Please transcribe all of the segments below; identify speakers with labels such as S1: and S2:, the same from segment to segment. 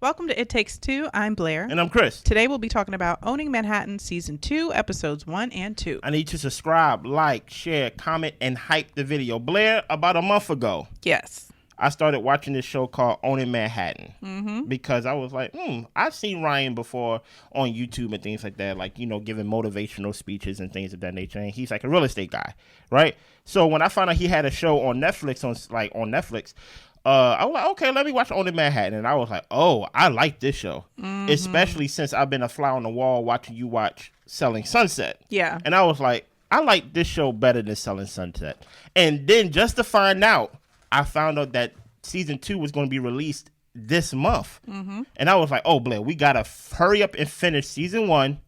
S1: Welcome to It Takes Two. I'm Blair.
S2: And I'm Chris.
S1: Today we'll be talking about Owning Manhattan Season 2, Episodes 1 and 2.
S2: I need you to subscribe, like, share, comment, and hype the video. Blair, about a month ago,
S1: Yes.
S2: I started watching this show called Owning Manhattan because I was like, I've seen Ryan before on YouTube and things like that, like, giving motivational speeches and things of that nature. And he's like a real estate guy, right? So when I found out he had a show on Netflix, I was like, okay, let me watch Owning Manhattan. And I was like, oh, I like this show, especially since I've been a fly on the wall watching you watch Selling Sunset.
S1: Yeah.
S2: And I was like, I like this show better than Selling Sunset. And then just to find out, I found out that season 2 was going to be released this month. And I was like, oh, Blair, we got to hurry up and finish season 1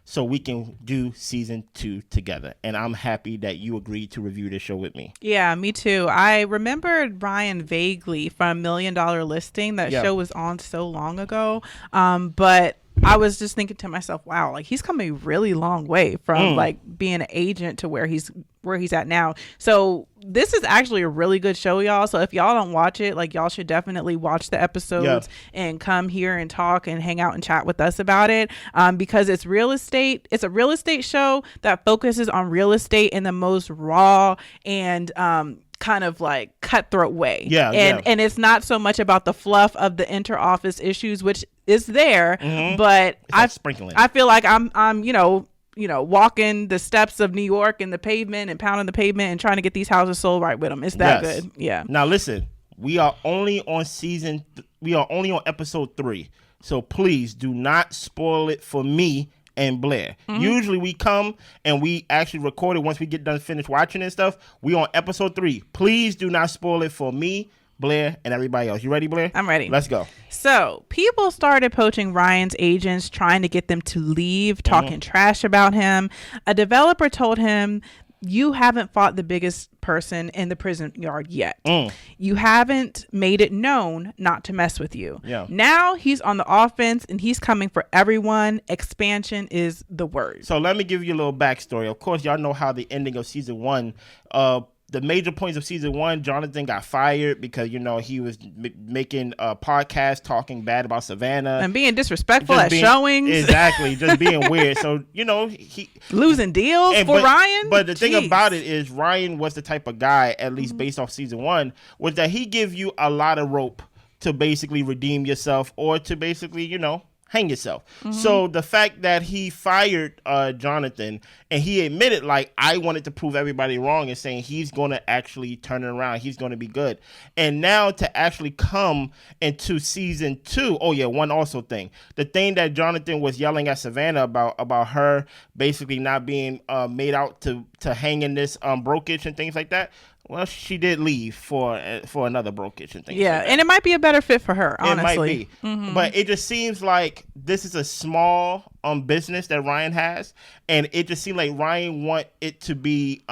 S2: so we can do season 2 together. And I'm happy that you agreed to review this show with me.
S1: Yeah, me too. I remembered Ryan vaguely from $1 Million Listing. That show was on so long ago. But I was just thinking to myself, wow, like he's come a really long way from like being an agent to where he's at now. So this is actually a really good show, y'all. So if y'all don't watch it, like y'all should definitely watch the episodes and come here and talk and hang out and chat with us about it. Because it's real estate. It's a real estate show that focuses on real estate in the most raw and kind of like cutthroat way. And it's not so much about the fluff of the inter-office issues, which is there, but I feel like I'm walking the steps of New York and the pavement and pounding the pavement and trying to get these houses sold right with them. It's that good. Yeah.
S2: Now listen, we are only on episode 3. So please do not spoil it for me and Blair. Usually we come and we actually record it once we get done finished watching and stuff. We on episode 3. Please do not spoil it for me, Blair, and everybody else. You ready, Blair?
S1: I'm ready.
S2: Let's go.
S1: So people started poaching Ryan's agents, trying to get them to leave, talking trash about him. A developer told him, you haven't fought the biggest person in the prison yard yet. You haven't made it known not to mess with you. Now he's on the offense and he's coming for everyone. Expansion is the word.
S2: So let me give you a little backstory. Of course, y'all know how the ending of season 1, the major points of season 1, Jonathan got fired because, he was making a podcast talking bad about Savannah.
S1: And being disrespectful at showings.
S2: Exactly. Just being weird. So, he...
S1: losing deals for Ryan?
S2: But the thing about it is Ryan was the type of guy, at least based off season 1, was that he give you a lot of rope to basically redeem yourself or to basically, hang yourself. So the fact that he fired Jonathan and he admitted like I wanted to prove everybody wrong and saying he's going to actually turn it around. He's going to be good. And now to actually come into season 2. Oh yeah, one also thing. The thing that Jonathan was yelling at Savannah about her basically not being made out to hang in this brokerage and things like that. Well, she did leave for another brokerage and things like that.
S1: And it might be a better fit for her, honestly.
S2: It might be. But it just seems like this is a small business that Ryan has. And it just seems like Ryan want it to be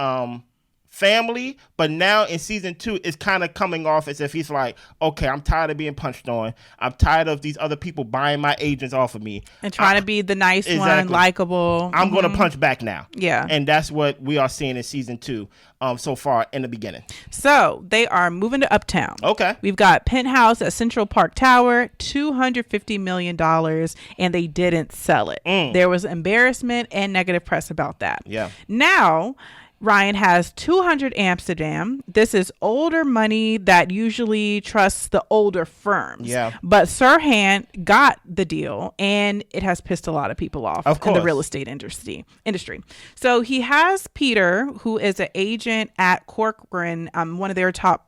S2: family. But now in season 2, it's kind of coming off as if he's like, okay, I'm tired of being punched on. I'm tired of these other people buying my agents off of me.
S1: And trying to be the nice one, likable.
S2: I'm going to punch back now.
S1: Yeah.
S2: And that's what we are seeing in season 2. So far in the beginning.
S1: So they are moving to Uptown.
S2: Okay.
S1: We've got penthouse at Central Park Tower, $250 million, and they didn't sell it. There was embarrassment and negative press about that.
S2: Yeah.
S1: Now Ryan has 200 Amsterdam. This is older money that usually trusts the older firms.
S2: Yeah.
S1: But Serhant got the deal, and it has pissed a lot of people off in the real estate industry. So he has Peter, who is an agent at Corcoran, one of their top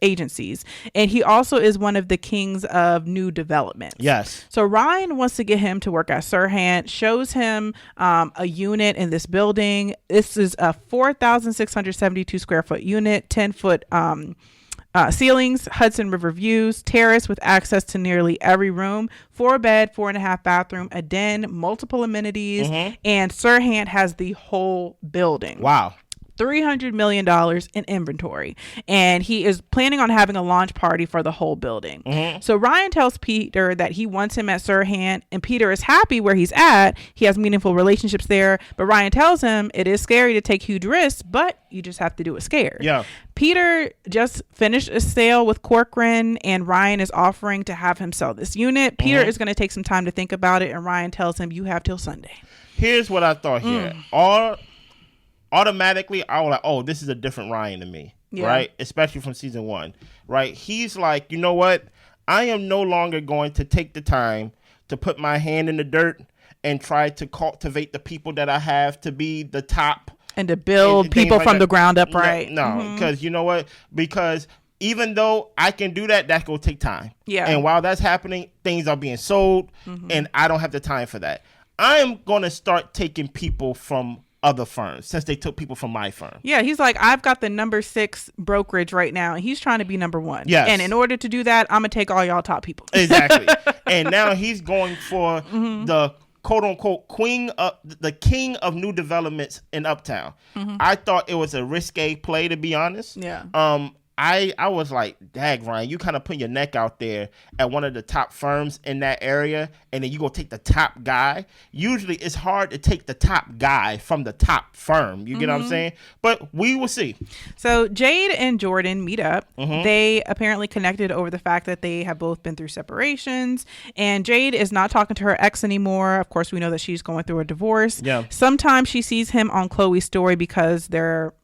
S1: agencies, and he also is one of the kings of new developments.
S2: Yes.
S1: So Ryan wants to get him to work at Serhant, shows him a unit in this building. This is a 4,672 square foot unit, 10-foot ceilings, Hudson River views, terrace with access to nearly every room, 4-bed, 4.5 bathroom, a den, multiple amenities, and Serhant has the whole building.
S2: Wow.
S1: $300 million in inventory, and he is planning on having a launch party for the whole building. So Ryan tells Peter that he wants him at Serhant, and Peter is happy where he's at. He has meaningful relationships there, but Ryan tells him it is scary to take huge risks, but you just have to do it scared.
S2: Yeah.
S1: Peter just finished a sale with Corcoran, and Ryan is offering to have him sell this unit. Peter is going to take some time to think about it, and Ryan tells him, you have till Sunday.
S2: Here's what I thought here. Automatically, I was like, oh, this is a different Ryan to me, right? Especially from season 1, right? He's like, you know what? I am no longer going to take the time to put my hand in the dirt and try to cultivate the people that I have to be the top.
S1: And to build people from the ground up, right?
S2: No, because you know what? Because even though I can do that, that's going to take time.
S1: Yeah.
S2: And while that's happening, things are being sold, and I don't have the time for that. I am going to start taking people from other firms since they took people from my firm.
S1: Yeah, he's like, I've got the number 6 brokerage right now, and he's trying to be number 1.
S2: Yes.
S1: And in order to do that, I'm going to take all y'all top people.
S2: Exactly. And now he's going for the quote unquote the king of new developments in Uptown. I thought it was a risque play, to be honest.
S1: Yeah.
S2: I was like, dag, Ryan, you kind of put your neck out there at one of the top firms in that area, and then you go take the top guy. Usually it's hard to take the top guy from the top firm. You get what I'm saying? But we will see.
S1: So Jade and Jordan meet up. They apparently connected over the fact that they have both been through separations, and Jade is not talking to her ex anymore. Of course, we know that she's going through a divorce.
S2: Yeah.
S1: Sometimes she sees him on Chloe's story because they're,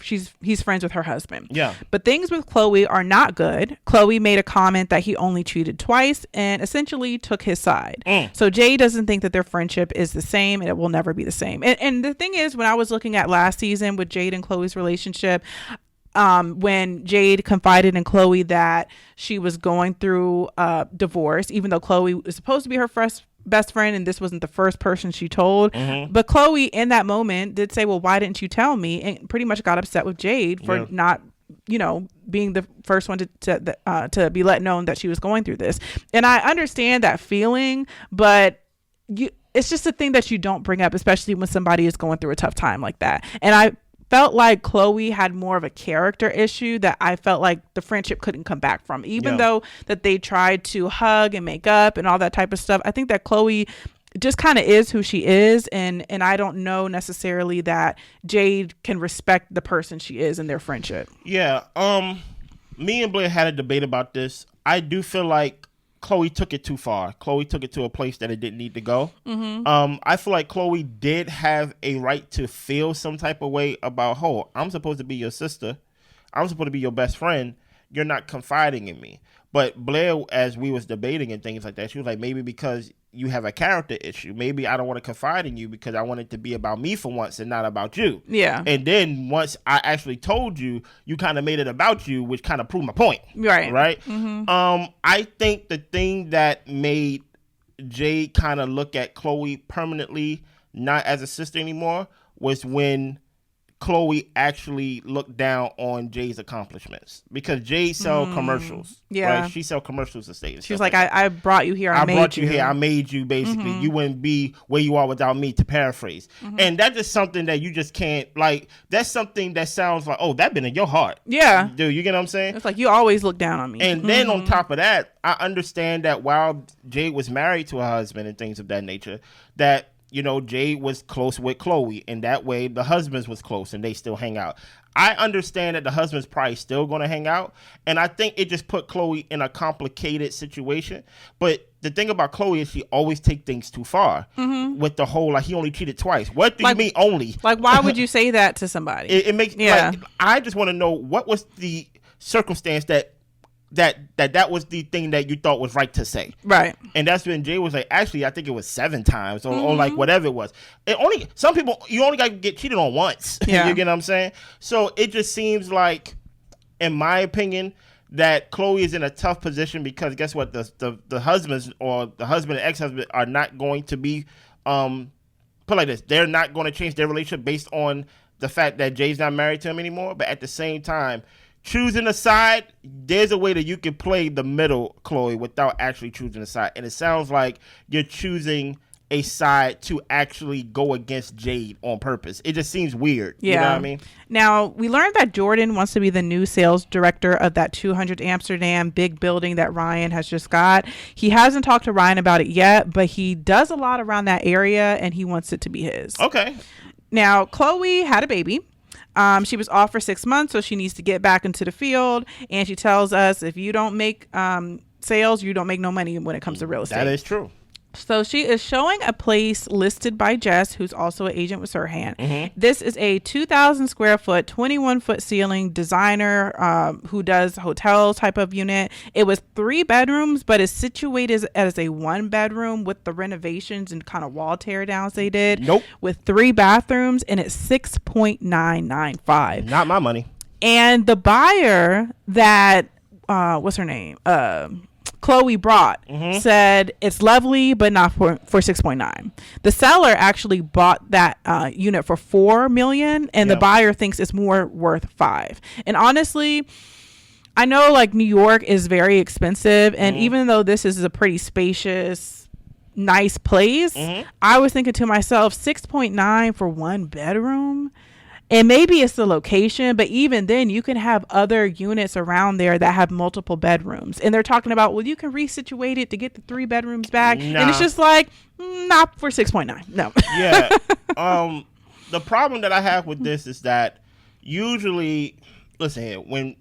S1: he's friends with her husband.
S2: Yeah.
S1: But things with Chloe are not good. Chloe made a comment that he only cheated twice and essentially took his side. So Jay doesn't think that their friendship is the same, and it will never be the same. And the thing is, when I was looking at last season with Jade and Chloe's relationship, when Jade confided in Chloe that she was going through a divorce, even though Chloe was supposed to be her best friend and this wasn't the first person she told, but Chloe in that moment did say, well, why didn't you tell me? And pretty much got upset with Jade for not being the first one to be let known that she was going through this. And I understand that feeling, but it's just a thing that you don't bring up, especially when somebody is going through a tough time like that. And I felt like Chloe had more of a character issue that I felt like the friendship couldn't come back from, even though that they tried to hug and make up and all that type of stuff. I think that Chloe just kind of is who she is, and I don't know necessarily that Jade can respect the person she is in their friendship.
S2: Yeah. Me and Blair had a debate about this. I do feel like Chloe took it too far. Chloe took it to a place that it didn't need to go. I feel like Chloe did have a right to feel some type of way about, oh, I'm supposed to be your sister. I'm supposed to be your best friend. You're not confiding in me. But Blair, as we was debating and things like that, she was like, maybe because you have a character issue. Maybe I don't want to confide in you because I want it to be about me for once and not about you.
S1: Yeah.
S2: And then once I actually told you, you kind of made it about you, which kind of proved my point.
S1: Right.
S2: Right. I think the thing that made Jade kind of look at Chloe permanently not as a sister anymore was when Chloe actually looked down on Jade's accomplishments, because Jade sell commercials.
S1: Yeah.
S2: Right? She sell commercials to state.
S1: She was like, I brought you here. I
S2: brought you here. I made you, basically. You wouldn't be where you are without me, to paraphrase. And that is something that you just can't, like, that's something that sounds like, oh, that been in your heart.
S1: Yeah.
S2: Dude, you get what I'm saying?
S1: It's like, you always look down on me.
S2: And then on top of that, I understand that while Jade was married to her husband and things of that nature, that, Jade was close with Chloe, and that way the husbands was close and they still hang out. I understand that the husband's probably still going to hang out, and I think it just put Chloe in a complicated situation. But the thing about Chloe is she always take things too far with the whole, like, he only cheated twice. What do you mean only?
S1: Like, why would you say that to somebody?
S2: It makes, like, I just want to know what was the circumstance that was the thing that you thought was right to say.
S1: Right.
S2: And that's when Jay was like, actually, I think it was 7 times or like whatever it was. Some people, you only got to get cheated on once.
S1: Yeah.
S2: You get what I'm saying? So it just seems like, in my opinion, that Chloe is in a tough position, because guess what? The husbands, or the husband and ex-husband, are not going to be, put like this, they're not going to change their relationship based on the fact that Jay's not married to him anymore. But at the same time, choosing a side, there's a way that you can play the middle, Chloe, without actually choosing a side. And it sounds like you're choosing a side to actually go against Jade on purpose. It just seems weird.
S1: Yeah.
S2: You know what I mean?
S1: Now, we learned that Jordan wants to be the new sales director of that 200 Amsterdam big building that Ryan has just got. He hasn't talked to Ryan about it yet, but he does a lot around that area and he wants it to be his.
S2: Okay.
S1: Now, Chloe had a baby. She was off for 6 months, so she needs to get back into the field. And she tells us if you don't make sales, you don't make no money when it comes to real estate.
S2: That is true.
S1: So she is showing a place listed by Jess, who's also an agent with Serhant. Mm-hmm. This is a 2,000 square foot, 21 foot ceiling designer who does hotel type of unit. It was 3 bedrooms, but it's situated as a 1 bedroom with the renovations and kind of wall tear downs they did.
S2: Nope.
S1: With 3 bathrooms, and it's $6.995.
S2: Not my money.
S1: And the buyer that what's her name? Chloe brought said it's lovely, but not for 6.9. The seller actually bought that unit for $4 million, and the buyer thinks it's more worth $5. And honestly, I know like New York is very expensive, and even though this is a pretty spacious, nice place, I was thinking to myself, 6.9 for 1 bedroom. And maybe it's the location, but even then you can have other units around there that have multiple bedrooms. And they're talking about, well, you can resituate it to get the 3 bedrooms back. Nah. And it's just like, not for 6.9. No.
S2: Yeah. The problem that I have with this is that usually, listen here, when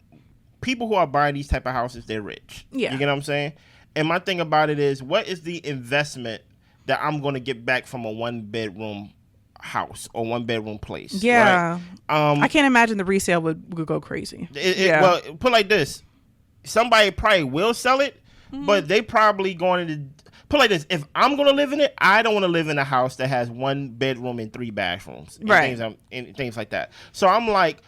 S2: people who are buying these type of houses, they're rich.
S1: Yeah.
S2: You get what I'm saying? And my thing about it is, what is the investment that I'm going to get back from a 1-bedroom house or 1-bedroom place?
S1: Yeah.
S2: Right?
S1: I can't imagine the resale would go crazy.
S2: Well, put like this. Somebody probably will sell it, but they probably going to put like this. If I'm going to live in it, I don't want to live in a house that has 1 bedroom and 3 bathrooms. And
S1: right.
S2: Things like that. So I'm like,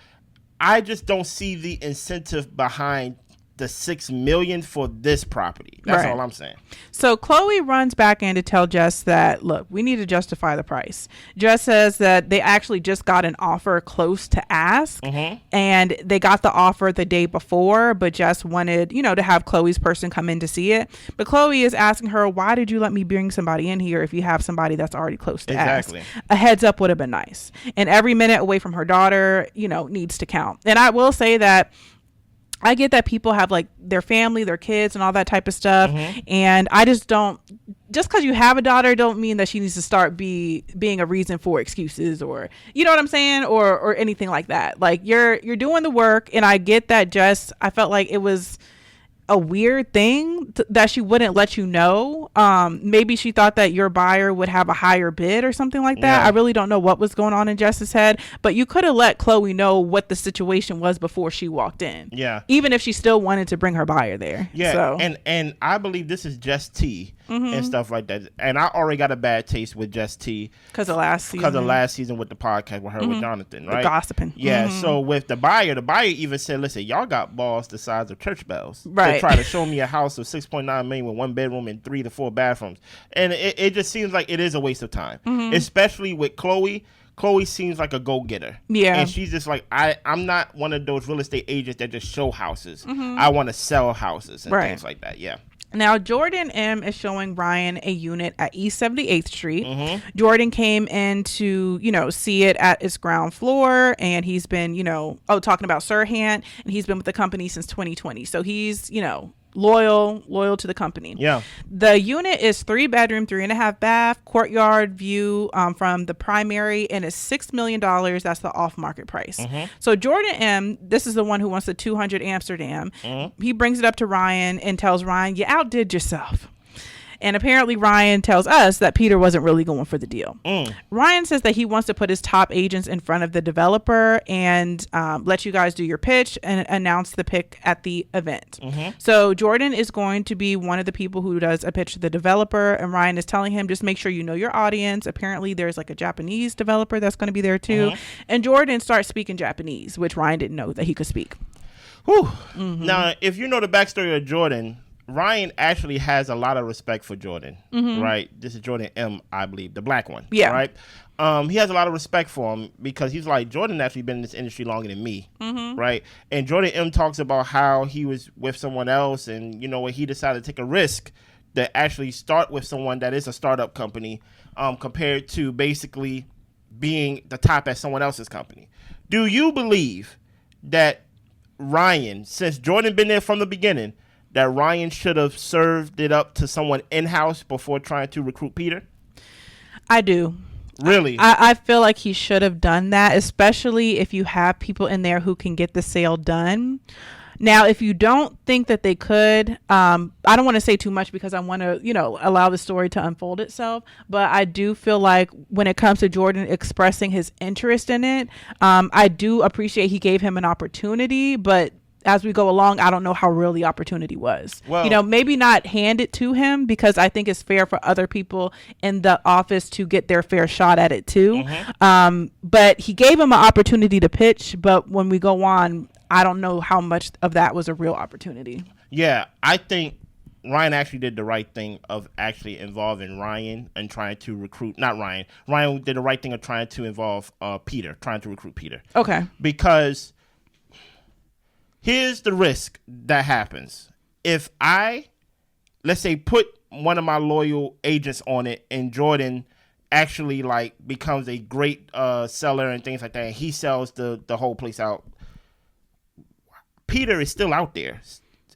S2: I just don't see the incentive behind the $6 million for this property. That's all I'm saying.
S1: So Chloe runs back in to tell Jess that, look, we need to justify the price. Jess says that they actually just got an offer close to ask, and they got the offer the day before, but Jess wanted, to have Chloe's person come in to see it. But Chloe is asking her, why did you let me bring somebody in here if you have somebody that's already close to ask? A heads up would have been nice. And every minute away from her daughter, needs to count. And I will say that I get that people have like their family, their kids and all that type of stuff. And I just because you have a daughter don't mean that she needs to start being a reason for excuses or, you know what I'm saying? Or anything like that. Like you're doing the work, and I get that I felt like it was a weird thing that she wouldn't let you know. Maybe she thought that your buyer would have a higher bid or something like that. I really don't know what was going on in Jess's head, but you could have let Chloe know what the situation was before she walked in. Yeah. Even if she still wanted to bring her buyer there. Yeah. So.
S2: And I believe this is Jess T and stuff like that. And I already got a bad taste with Jess T.
S1: Because of last
S2: season with the podcast with her with Jonathan, right?
S1: The gossiping.
S2: Yeah. So with the buyer even said, listen, y'all got balls the size of church bells.
S1: Right.
S2: Try to show me a house of 6.9 million with 1 bedroom and 3 to 4 bathrooms, and it just seems like it is a waste of time, especially with Chloe. Chloe seems like a go-getter, and she's just like, I'm not one of those real estate agents that just show houses. I want to sell houses and things like that. Yeah.
S1: Now, Jordan M. is showing Ryan a unit at East 78th Street. Jordan came in to, see it at its ground floor, and he's been, talking about Serhant, and he's been with the company since 2020. So he's, loyal to the company. Yeah. The unit is 3 bedroom, 3.5 bath, courtyard view from the primary, and it's $6 million. That's the off market price. So Jordan M., this is the one who wants the 200 Amsterdam. He brings it up to Ryan and tells Ryan, you outdid yourself. And apparently Ryan tells us that Peter wasn't really going for the deal. Ryan says that he wants to put his top agents in front of the developer and let you guys do your pitch and announce the pick at the event. So Jordan is going to be one of the people who does a pitch to the developer, and Ryan is telling him, just make sure you know your audience. Apparently there's like a Japanese developer that's going to be there too. And Jordan starts speaking Japanese, which Ryan didn't know that he could speak.
S2: Now, if you know the backstory of Jordan, Ryan actually has a lot of respect for Jordan, right? This is Jordan M., I believe, the black one, right? He has a lot of respect for him because he's like, Jordan actually been in this industry longer than me, right? And Jordan M. talks about how he was with someone else and, when he decided to take a risk to actually start with someone that is a startup company compared to basically being the top at someone else's company. Do you believe that Ryan, since Jordan been there from the beginning, that Ryan should have served it up to someone in-house before trying to recruit Peter?
S1: I do.
S2: Really?
S1: I feel like he should have done that, especially if you have people in there who can get the sale done. Now, if you don't think that they could, I don't want to say too much because I want to, allow the story to unfold itself. But I do feel like when it comes to Jordan expressing his interest in it, I do appreciate he gave him an opportunity. But as we go along, I don't know how real the opportunity was. Well, maybe not hand it to him, because I think it's fair for other people in the office to get their fair shot at it too. But he gave him an opportunity to pitch. But when we go on, I don't know how much of that was a real opportunity.
S2: Yeah, I think Ryan actually did the right thing of actually involving Ryan and trying to recruit, not Ryan. Ryan did the right thing of trying to involve Peter, trying to recruit Peter.
S1: Okay.
S2: Because here's the risk that happens. If I, let's say, put one of my loyal agents on it and Jordan actually becomes a great seller and things like that, and he sells the whole place out, Peter is still out there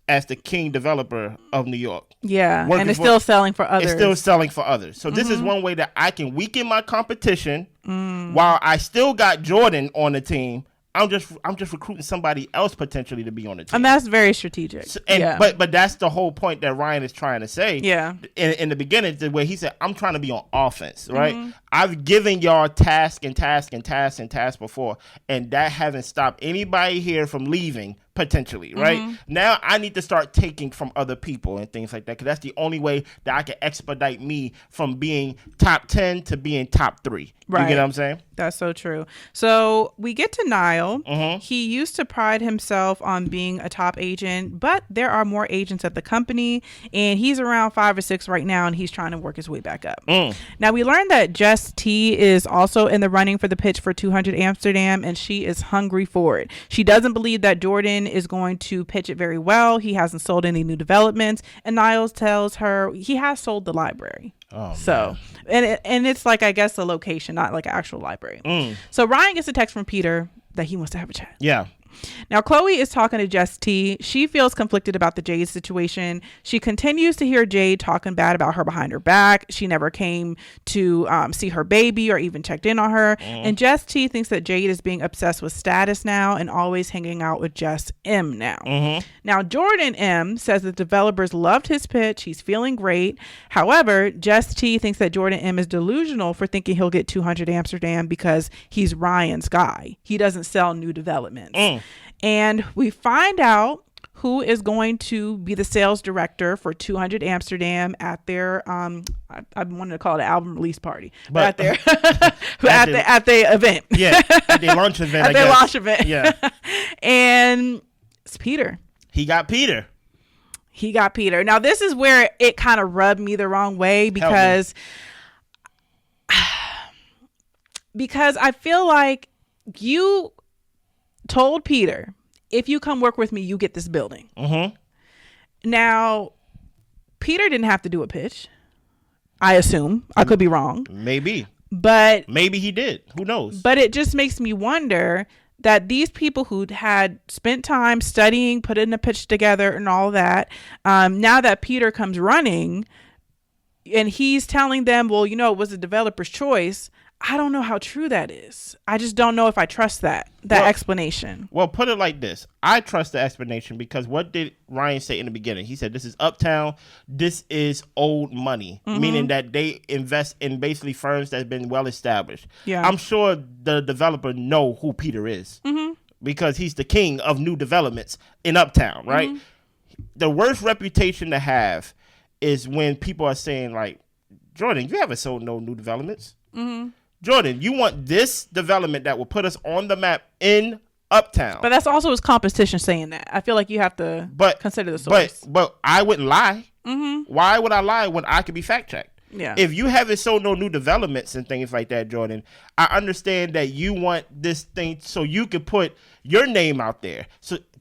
S2: as the king developer of New York.
S1: Yeah, and it's still selling for others.
S2: It's still selling for others. So this is one way that I can weaken my competition while I still got Jordan on the team. I'm just recruiting somebody else potentially to be on the team.
S1: And that's very strategic.
S2: But that's the whole point that Ryan is trying to say.
S1: Yeah.
S2: In the beginning, the way he said, I'm trying to be on offense, right? I've given y'all task before, and that hasn't stopped anybody here from leaving potentially, right? Now I need to start taking from other people and things like that, because that's the only way that I can expedite me from being top 10 to being top 3.
S1: Right.
S2: You get what I'm saying?
S1: That's so true. So we get to Niall. He used to pride himself on being a top agent, but there are more agents at the company, and he's around 5 or 6 right now, and he's trying to work his way back up. Now we learned that Jess T is also in the running for the pitch for 200 Amsterdam, and she is hungry for it. She doesn't believe that Jordan is going to pitch it very well. He hasn't sold any new developments, and Niles tells her he has sold the library.
S2: Oh,
S1: so and it's I guess a location, not an actual library. So Ryan gets a text from Peter that he wants to have a chat.
S2: Yeah.
S1: Now, Chloe is talking to Jess T. She feels conflicted about the Jade situation. She continues to hear Jade talking bad about her behind her back. She never came to see her baby or even checked in on her. And Jess T thinks that Jade is being obsessed with status now and always hanging out with Jess M now. Now, Jordan M says the developers loved his pitch. He's feeling great. However, Jess T thinks that Jordan M is delusional for thinking he'll get 200 Amsterdam because he's Ryan's guy. He doesn't sell new developments. And we find out who is going to be the sales director for 200 Amsterdam at their I wanted to call it an album release party, but at their at the event.
S2: Yeah, at their launch event.
S1: At their launch event.
S2: Yeah.
S1: And it's Peter.
S2: He got Peter.
S1: Now this is where it kind of rubbed me the wrong way, because I feel like you told Peter, if you come work with me, you get this building. Now, Peter didn't have to do a pitch, I assume. I could be wrong.
S2: Maybe.
S1: But
S2: maybe he did. Who knows?
S1: But it just makes me wonder that these people who had spent time studying, putting a pitch together and all that, now that Peter comes running and he's telling them, well, it was the developer's choice, I don't know how true that is. I just don't know if I trust that explanation.
S2: Well, put it like this. I trust the explanation because what did Ryan say in the beginning? He said, this is uptown. This is old money, meaning that they invest in basically firms that have been well established. Yeah. I'm sure the developer know who Peter is because he's the king of new developments in uptown, right? The worst reputation to have is when people are saying Jordan, you haven't sold no new developments. Jordan, you want this development that will put us on the map in uptown.
S1: But that's also his competition saying that. I feel like you have to consider the source.
S2: But I wouldn't lie. Why would I lie when I could be fact checked?
S1: Yeah.
S2: If you haven't sold no new developments and things like that, Jordan, I understand that you want this thing so you can put your name out there.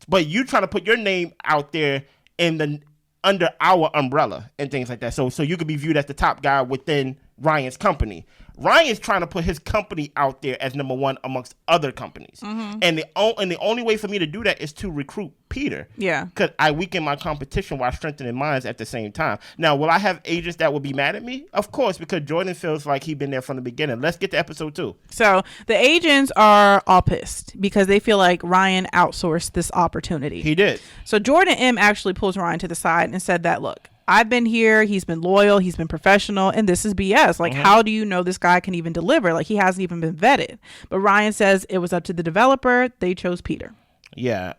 S2: But you trying to put your name out there under our umbrella and things like that. So you could be viewed as the top guy within Ryan's company. Ryan's trying to put his company out there as number one amongst other companies. And the only way for me to do that is to recruit Peter.
S1: Yeah.
S2: Because I weaken my competition while strengthening mine at the same time. Now, will I have agents that will be mad at me? Of course, because Jordan feels like he's been there from the beginning. Let's get to episode 2.
S1: So the agents are all pissed because they feel like Ryan outsourced this opportunity.
S2: He did.
S1: So Jordan M. actually pulls Ryan to the side and said that, look, I've been here, he's been loyal, he's been professional, and this is BS. Like, how do you know this guy can even deliver? Like, he hasn't even been vetted. But Ryan says it was up to the developer. They chose Peter.
S2: Yeah.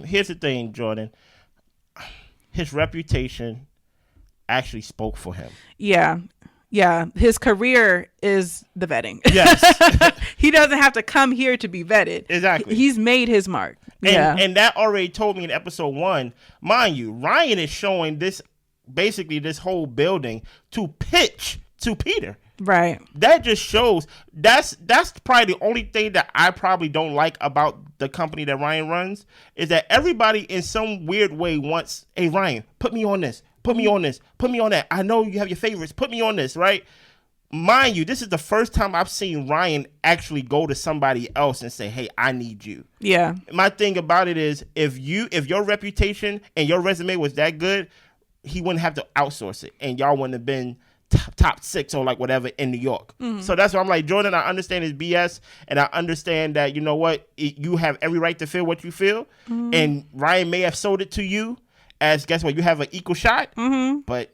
S2: Here's the thing, Jordan. His reputation actually spoke for him.
S1: Yeah. Yeah. His career is the vetting.
S2: Yes.
S1: He doesn't have to come here to be vetted.
S2: Exactly.
S1: He's made his mark.
S2: And that already told me in episode 1, mind you, Ryan is showing this whole building to pitch to Peter.
S1: Right.
S2: That just shows that's probably the only thing that I probably don't like about the company that Ryan runs is that everybody in some weird way wants, hey Ryan, put me on this, put me on this, put me on that. I know you have your favorites, put me on this, right? Mind you, this is the first time I've seen Ryan actually go to somebody else and say, hey, I need you.
S1: Yeah.
S2: My thing about it is if your reputation and your resume was that good, he wouldn't have to outsource it, and y'all wouldn't have been top 6 or like whatever in New York. So that's why I'm like, Jordan, I understand his BS, and I understand that, you know what, you have every right to feel what you feel, and Ryan may have sold it to you as, guess what, you have an equal shot, but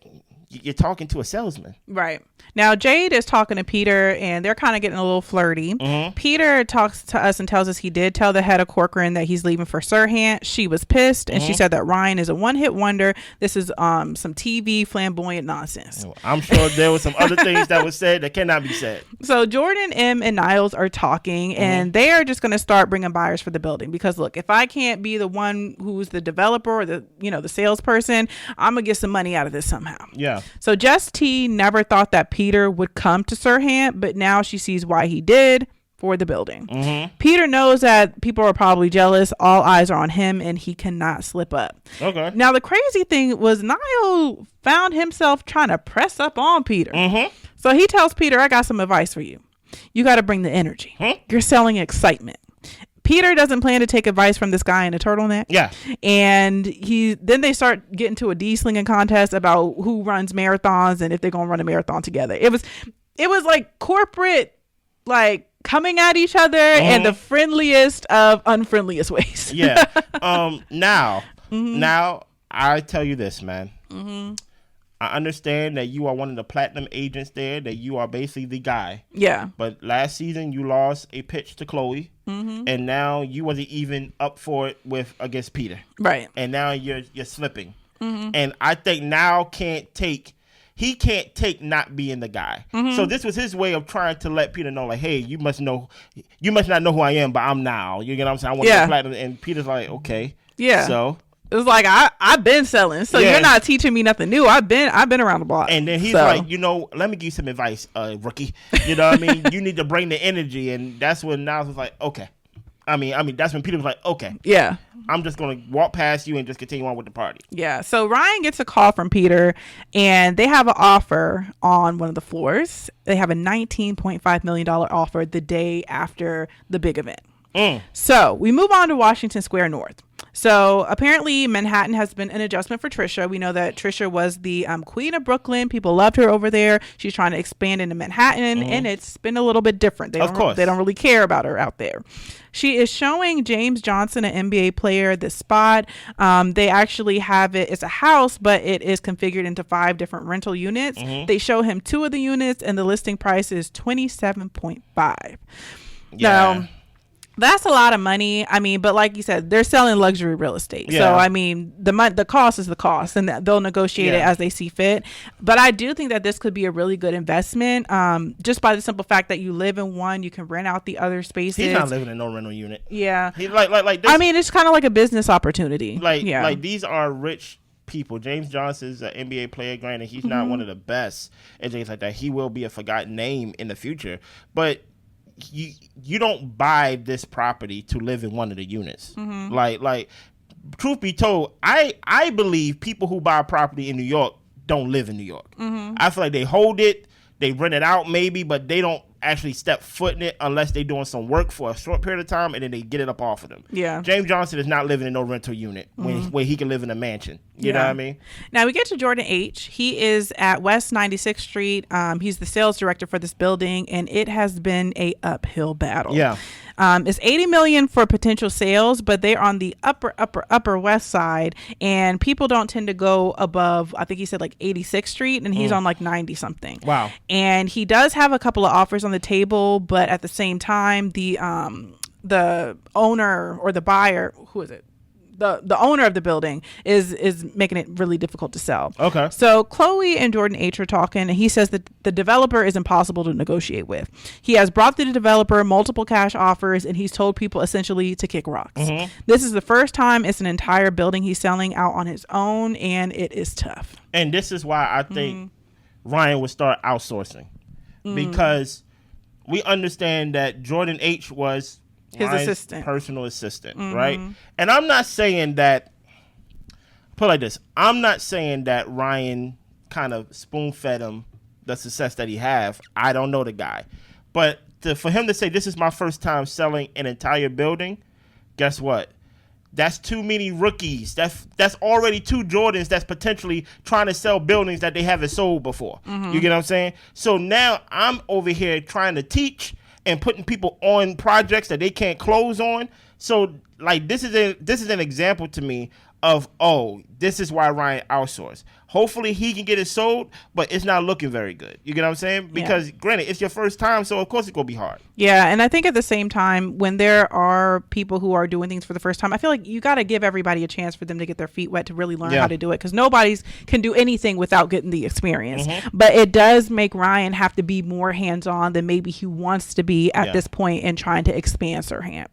S2: you're talking to a salesman.
S1: Right. Now, Jade is talking to Peter, and they're kind of getting a little flirty. Peter talks to us and tells us he did tell the head of Corcoran that he's leaving for Serhant. She was pissed, and she said that Ryan is a one-hit wonder. This is some TV flamboyant nonsense.
S2: I'm sure there were some other things that was said that cannot be said.
S1: So Jordan M. and Niles are talking, and they are just going to start bringing buyers for the building. Because, look, if I can't be the one who's the developer or the salesperson, I'm going to get some money out of this somehow.
S2: Yeah.
S1: So Jess T never thought that Peter would come to Serhant, but now she sees why he did for the building. Peter knows that people are probably jealous. All eyes are on him, and he cannot slip up.
S2: Okay.
S1: Now, the crazy thing was Niall found himself trying to press up on Peter. So he tells Peter, I got some advice for you. You got to bring the energy. You're selling excitement. Peter doesn't plan to take advice from this guy in a turtleneck. Yeah. And then they start getting to a de-slinging contest about who runs marathons and if they're going to run a marathon together. It was like corporate, like coming at each other in the friendliest of unfriendliest ways.
S2: Yeah. Now I tell you this, man. I understand that you are one of the platinum agents there, that you are basically the guy. Yeah. But last season you lost a pitch to Chloe, and now you wasn't even up for it against Peter. Right. And now you're slipping. And I think now he can't take not being the guy. So this was his way of trying to let Peter know, like, hey, you must not know who I am, but I'm now. You get what I'm saying? I want to be platinum. And Peter's like, okay. Yeah. So it was like I've been selling, so you're not teaching me nothing new. I've been around the block. And then he's like, let me give you some advice, rookie. You know what I mean? You need to bring the energy, and that's when Niles was like, okay. I mean, that's when Peter was like, okay. Yeah. I'm just gonna walk past you and just continue on with the party. Yeah. So Ryan gets a call from Peter, and they have an offer on one of the floors. They have a $19.5 million offer the day after the big event. So we move on to Washington Square North. So apparently Manhattan has been an adjustment for Trisha. We know that Trisha was the queen of Brooklyn. People loved her over there. She's trying to expand into Manhattan, and it's been a little bit different. They don't really care about her out there. She is showing James Johnson, an NBA player, this spot. They actually have it. It's a house, but it is configured into 5 different rental units. They show him 2 of the units, and the listing price is $27.5. Yeah. Now, that's a lot of money. I mean, but like you said, they're selling luxury real estate. Yeah. So, I mean, the cost is the cost, and they'll negotiate it as they see fit. But I do think that this could be a really good investment, just by the simple fact that you live in one, you can rent out the other spaces. He's not living in no rental unit. Yeah. He like this. I mean, it's kind of like a business opportunity. Like these are rich people. James Johnson's an NBA player, granted, he's not one of the best and things like that. He will be a forgotten name in the future, but you don't buy this property to live in one of the units. Like truth be told, I believe people who buy property in New York don't live in New York. I feel like they hold it, They rent it out maybe, but they don't actually step foot in it unless they're doing some work for a short period of time, and then they get it up off of them.
S1: Yeah.
S2: James Johnson is not living in no rental unit where he can live in a mansion. You know what I mean?
S1: Now we get to Jordan H. He is at West 96th Street. He's the sales director for this building, and it has been a uphill battle.
S2: Yeah.
S1: It's $80 million for potential sales, but they're on the upper west side, and people don't tend to go above, I think he said like 86th Street, and he's on like 90 something.
S2: Wow.
S1: And he does have a couple of offers on the table, but at the same time, the owner or the buyer, who is it? The owner of the building is making it really difficult to sell.
S2: Okay.
S1: So Chloe and Jordan H are talking, and he says that the developer is impossible to negotiate with. He has brought the developer multiple cash offers, and he's told people essentially to kick rocks. This is the first time it's an entire building he's selling out on his own, and it is tough.
S2: And this is why I think Ryan would start outsourcing, because we understand that Jordan H was
S1: his assistant,
S2: personal assistant, right? And I'm not saying that, put it like this, I'm not saying that Ryan kind of spoon-fed him the success that he have. I don't know the guy. But for him to say, this is my first time selling an entire building, guess what? That's too many rookies. That's already two Jordans that's potentially trying to sell buildings that they haven't sold before. You get what I'm saying? So now I'm over here trying to teach and putting people on projects that they can't close on. So like this is an example to me of, this is why Ryan outsourced. Hopefully he can get it sold, but it's not looking very good. You get what I'm saying? Because granted, it's your first time, so of course it's going to be hard. Yeah,
S1: and I think at the same time, when there are people who are doing things for the first time, I feel like you got to give everybody a chance for them to get their feet wet to really learn how to do it, because nobody's can do anything without getting the experience. But it does make Ryan have to be more hands-on than maybe he wants to be at this point in trying to expand Serhant.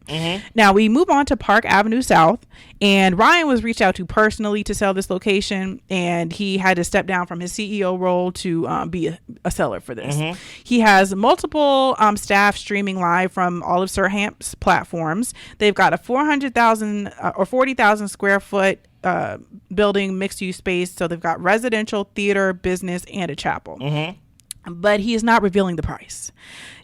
S1: Now we move on to Park Avenue South, and Ryan was reached out to personally to sell this location, and he had to step down from his CEO role to be a seller for this. He has multiple staff streaming live from all of Serhant's platforms. They've got a 400,000 or 40,000 square foot building, mixed use space. So they've got residential, theater, business, and a chapel. But he is not revealing the price.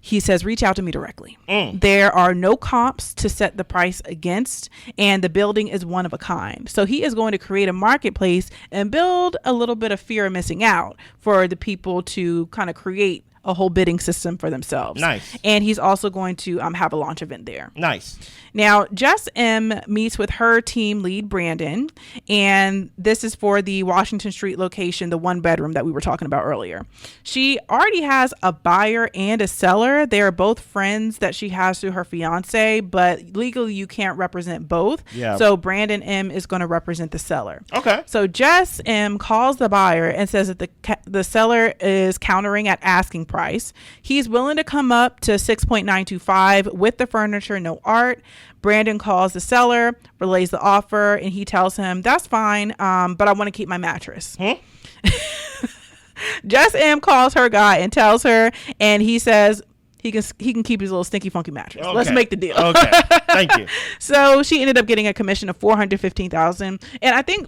S1: He says, reach out to me directly. There are no comps to set the price against, and the building is one of a kind. So he is going to create a marketplace and build a little bit of fear of missing out for the people to kind of create a whole bidding system for themselves.
S2: Nice.
S1: And he's also going to have a launch event there.
S2: Nice.
S1: Now, Jess M meets with her team lead, Brandon, and this is for the Washington Street location, the one bedroom that we were talking about earlier. She already has a buyer and a seller. They are both friends that she has through her fiance, but legally you can't represent both.
S2: Yeah.
S1: So Brandon M is going to represent the seller.
S2: Okay.
S1: So Jess M calls the buyer and says that the seller is countering at asking price. He's willing to come up to 6.925 with the furniture, no art. Brandon calls the seller, relays the offer, and he tells him, that's fine, but I want to keep my mattress. Jess M calls her guy and tells her, and he says he can keep his little stinky funky mattress. Okay. Let's make the deal.
S2: Okay, thank you.
S1: So she ended up getting a commission of $415,000, and I think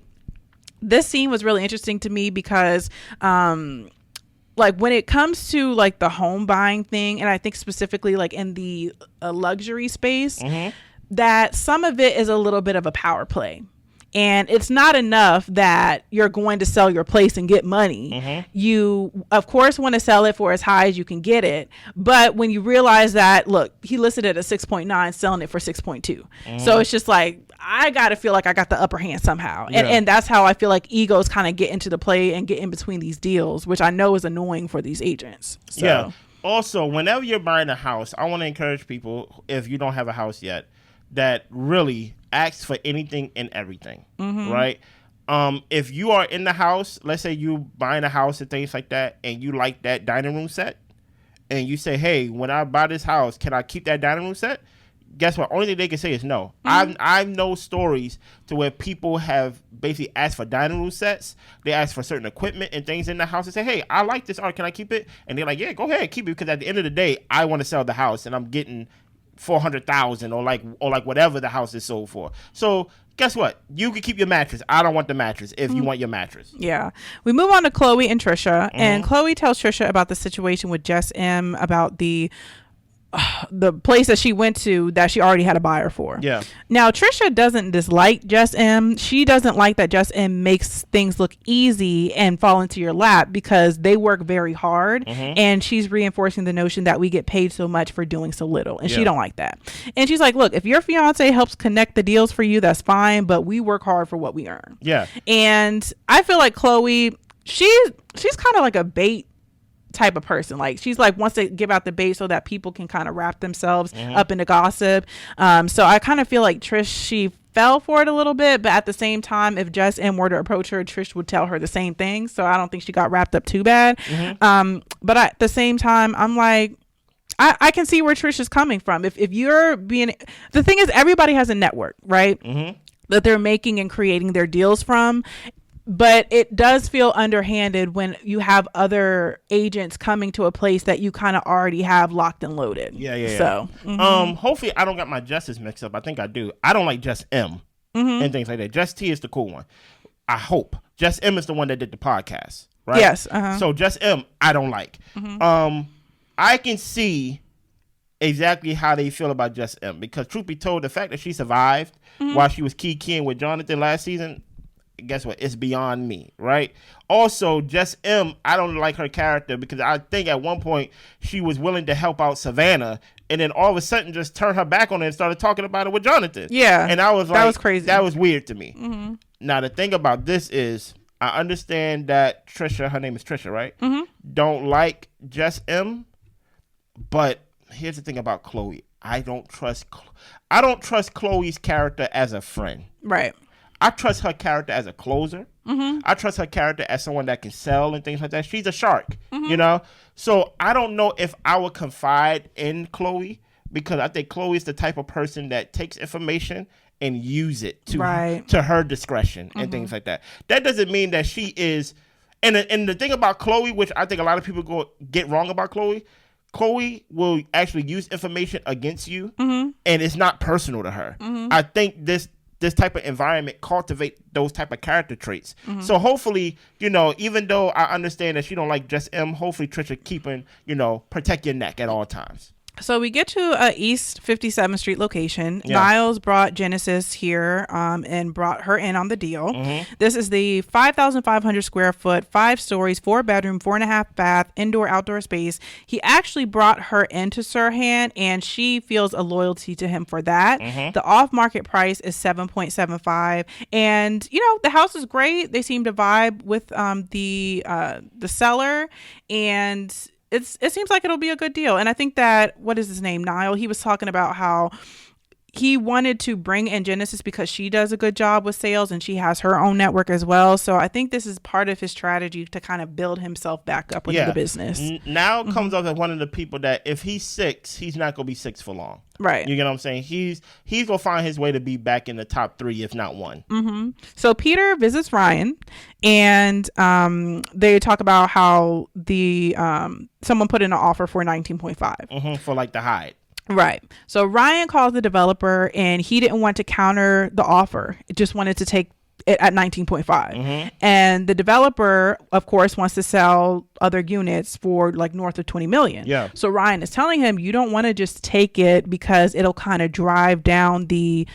S1: this scene was really interesting to me because like when it comes to like the home buying thing, and I think specifically like in the luxury space, that some of it is a little bit of a power play. And it's not enough that you're going to sell your place and get money. You, of course, want to sell it for as high as you can get it. But when you realize that, look, he listed it at 6.9, selling it for 6.2. So it's just like, I got to feel like I got the upper hand somehow. And that's how I feel like egos kind of get into the play and get in between these deals, which I know is annoying for these agents. So.
S2: Yeah. Also, whenever you're buying a house, I want to encourage people, if you don't have a house yet, that really ask for anything and everything, right? If you are in the house, let's say you buying a house and things like that, and you like that dining room set, and you say, hey, when I buy this house, can I keep that dining room set? Guess what? Only thing they can say is no. I've know stories to where people have basically asked for dining room sets. They ask for certain equipment and things in the house and say, hey, I like this art. Can I keep it? And they're like, yeah, go ahead, keep it. Because at the end of the day, I want to sell the house, and I'm getting $400,000 or like whatever the house is sold for. So guess what? You can keep your mattress. I don't want the mattress if you want your mattress.
S1: Yeah. We move on to Khloe and Trisha, and Khloe tells Trisha about the situation with Jess M, about the place that she went to that she already had a buyer for.
S2: Yeah.
S1: Now, Trisha doesn't dislike Jess M. She doesn't like that Jess M makes things look easy and fall into your lap, because they work very hard, and she's reinforcing the notion that we get paid so much for doing so little, and she don't like that. And she's like, look, if your fiance helps connect the deals for you, that's fine, but we work hard for what we earn.
S2: Yeah.
S1: And I feel like Khloe, she's kind of like a bait type of person. Like, she's like, wants to give out the bait so that people can kind of wrap themselves up into gossip. So I kind of feel like Trish, she fell for it a little bit, but at the same time, if Jess M were to approach her, Trish would tell her the same thing. So I don't think she got wrapped up too bad. But at the same time, I'm like, I can see where Trish is coming from. If you're being, the thing is, everybody has a network, right? That they're making and creating their deals from. But it does feel underhanded when you have other agents coming to a place that you kind of already have locked and loaded.
S2: Yeah.
S1: So,
S2: hopefully I don't got my Justice mixed up. I think I do. I don't like Jess M and things like that. Jess T is the cool one. I hope. Jess M is the one that did the podcast, right?
S1: Yes.
S2: So Jess M, I don't like. I can see exactly how they feel about Jess M, because truth be told, the fact that she survived while she was keying with Jonathan last season, guess what? It's beyond me, right? Also, Jess M, I don't like her character, because I think at one point she was willing to help out Savannah, and then all of a sudden just turned her back on it and started talking about it with Jonathan.
S1: Yeah.
S2: And I was like,
S1: that was crazy.
S2: That was weird to me. Now, the thing about this is, I understand that Trisha, her name is Trisha, right? Don't like Jess M, but here's the thing about Khloe. I don't trust Khloe's character as a friend.
S1: Right.
S2: I trust her character as a closer. I trust her character as someone that can sell and things like that. She's a shark, you know? So I don't know if I would confide in Khloe, because I think Khloe is the type of person that takes information and use it to her discretion and things like that. That doesn't mean that she is... And the thing about Khloe, which I think a lot of people get wrong about Khloe will actually use information against you, and it's not personal to her. I think this type of environment cultivate those type of character traits. So hopefully, even though I understand that she don't like Jess M, hopefully Trisha keeping, protect your neck at all times.
S1: So we get to a East 57th Street location. Yeah. Niles brought Genesis here and brought her in on the deal. This is the 5,500 square foot, 5 stories, 4 bedroom, 4.5 bath, indoor outdoor space. He actually brought her into Serhant, and she feels a loyalty to him for that. The off market price is $7.75, and the house is great. They seem to vibe with the seller, and it seems like it'll be a good deal. And I think that, what is his name, Niall, he was talking about how he wanted to bring in Genesis because she does a good job with sales and she has her own network as well. So I think this is part of his strategy to kind of build himself back up within the business.
S2: Now comes up as one of the people that if he's 6, he's not going to be 6 for long.
S1: Right.
S2: You get what I'm saying? He's going to find his way to be back in the top 3, if not 1.
S1: So Peter visits Ryan, and they talk about how the someone put in an offer for 19.5
S2: for like the hide.
S1: Right. So Ryan calls the developer, and he didn't want to counter the offer. It just wanted to take it at 19.5. And the developer, of course, wants to sell other units for like north of 20 million.
S2: Yeah.
S1: So Ryan is telling him, you don't want to just take it because it'll kind of drive down the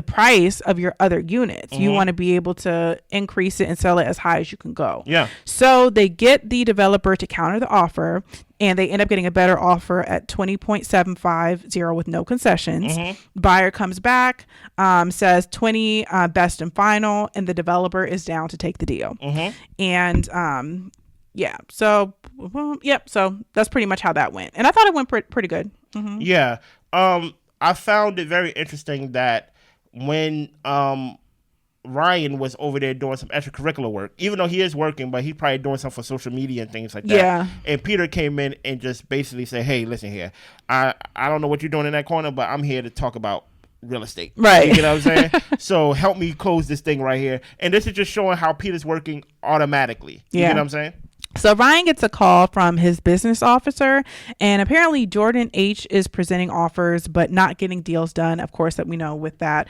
S1: price of your other units. You want to be able to increase it and sell it as high as you can go.
S2: Yeah. So
S1: they get the developer to counter the offer, and they end up getting a better offer at 20.750 with no concessions. Buyer comes back, says 20 best and final, and the developer is down to take the deal. And so that's pretty much how that went. And I thought it went pretty good.
S2: Yeah. I found it very interesting that when Ryan was over there doing some extracurricular work, even though he is working, but he's probably doing something for social media and things like that.
S1: Yeah.
S2: And Peter came in and just basically said, hey, listen here, I don't know what you're doing in that corner, but I'm here to talk about real estate.
S1: Right.
S2: You know what I'm saying? So help me close this thing right here. And this is just showing how Peter's working automatically. You know what I'm saying?
S1: So Ryan gets a call from his business officer, and apparently Jordan H is presenting offers but not getting deals done, of course, that we know with that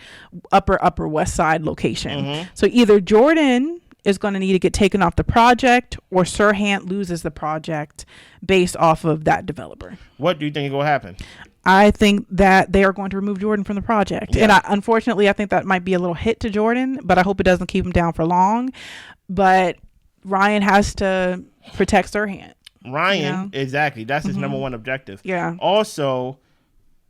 S1: upper west side location. So either Jordan is going to need to get taken off the project, or Serhant loses the project based off of that developer.
S2: What do you think is going to happen?
S1: I think that they are going to remove Jordan from the project. And unfortunately, I think that might be a little hit to Jordan, but I hope it doesn't keep him down for long. But Ryan has to protect Serhant.
S2: Ryan, exactly. That's his number one objective.
S1: Yeah.
S2: Also,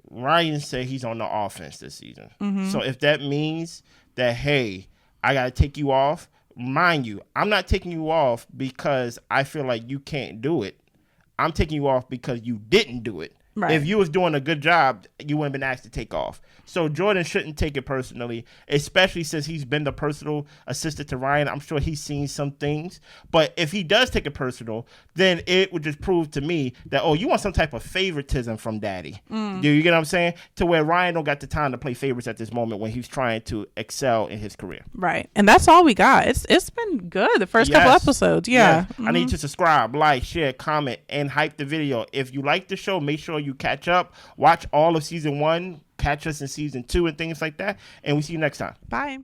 S2: Ryan said he's on the offense this season. So if that means that, hey, I got to take you off, mind you, I'm not taking you off because I feel like you can't do it. I'm taking you off because you didn't do it. Right. If you was doing a good job, you wouldn't have been asked to take off. So Jordan shouldn't take it personally, especially since he's been the personal assistant to Ryan. I'm sure he's seen some things. But if he does take it personal, then it would just prove to me that, you want some type of favoritism from daddy. Do you get what I'm saying? To where Ryan don't got the time to play favorites at this moment when he's trying to excel in his career.
S1: Right. And that's all we got. It's been good the first couple episodes. Yeah.
S2: Yes. I need you to subscribe, like, share, comment, and hype the video. If you like the show, make sure you catch up, watch all of season 1, catch us in season 2 and things like that, and we see you next time.
S1: Bye.